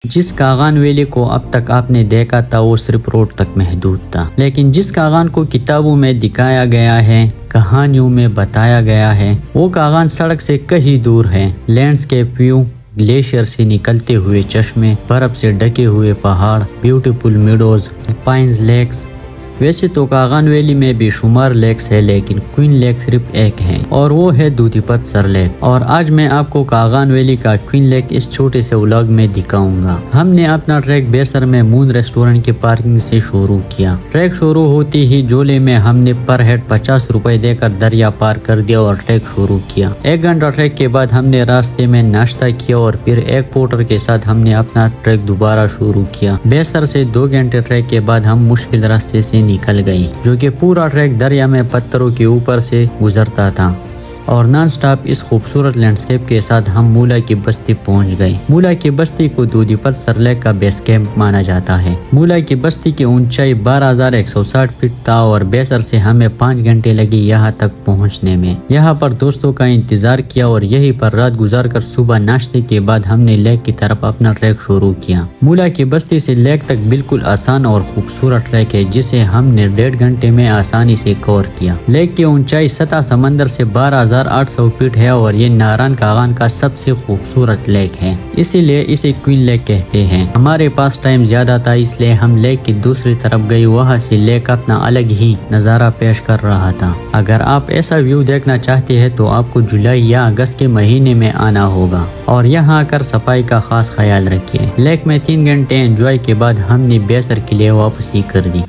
جس کاغان ویلی کو اب تک آپ نے دیکھا تھا وہ صرف روڈ تک محدود تھا، لیکن جس کاغان کو کتابوں میں دکھایا گیا ہے، کہانیوں میں بتایا گیا ہے، وہ کاغان سڑک سے کہیں دور ہے۔ لینڈسکیپ ویو، گلیشیئر سے نکلتے ہوئے چشمے، برف سے ڈھکے ہوئے پہاڑ، بیوٹیفل میڈوز، پائنز لیکس۔ ویسے تو کاغان ویلی میں بے شمار لیکس ہے، لیکن کوئن لیک صرف ایک ہے اور وہ ہے دودھی پتھر لیک۔ اور آج میں آپ کو کاغان ویلی کا کوئن لیک اس چھوٹے سے ولاگ میں دکھاؤں گا۔ ہم نے اپنا ٹریک بیسر میں مون ریسٹورنٹ کی پارکنگ سے شروع کیا۔ ٹریک شروع ہوتی ہی جولے میں ہم نے پر ہیڈ 50 روپے دے کر دریا پار کر دیا اور ٹریک شروع کیا۔ 1 گھنٹہ ٹریک کے بعد ہم نے راستے میں ناشتہ کیا اور پھر ایک پورٹر کے ساتھ ہم نے اپنا ٹریک دوبارہ شروع کیا۔ بیسر سے 2 گھنٹے ٹریک کے بعد ہم مشکل راستے سے نکل گئی، جو کہ پورا ٹریک دریا میں پتھروں کے اوپر سے گزرتا تھا اور نان سٹاپ اس خوبصورت لینڈسکیپ کے ساتھ ہم مولا کی بستی پہنچ گئے۔ مولا کی بستی کو دودھی پتھر لیک کا بیس کیمپ مانا جاتا ہے۔ مولا کی بستی کی اونچائی 12,160 فٹ تھا اور بیسر سے ہمیں 5 گھنٹے لگے یہاں تک پہنچنے میں۔ یہاں پر دوستوں کا انتظار کیا اور یہیں پر رات گزار کر صبح ناشتے کے بعد ہم نے لیک کی طرف اپنا ٹریک شروع کیا۔ مولا کی بستی سے لیک تک بالکل آسان اور خوبصورت ٹریک ہے، جسے ہم نے 1.5 گھنٹے میں آسانی سے کور کیا۔ لیک کی اونچائی سطح سمندر سے 12,800 فٹ ہے اور یہ ناران کاغان کا سب سے خوبصورت لیک ہے، اسی لیے اسے کوئن لیک کہتے ہیں۔ ہمارے پاس ٹائم زیادہ تھا، اس لیے ہم لیک کی دوسری طرف گئے۔ وہاں سے لیک اپنا الگ ہی نظارہ پیش کر رہا تھا۔ اگر آپ ایسا ویو دیکھنا چاہتے ہیں تو آپ کو جولائی یا اگست کے مہینے میں آنا ہوگا اور یہاں آ کر صفائی کا خاص خیال رکھیے۔ لیک میں 3 گھنٹے انجوائے کے بعد ہم نے بیسر کے لیے واپسی کر دی۔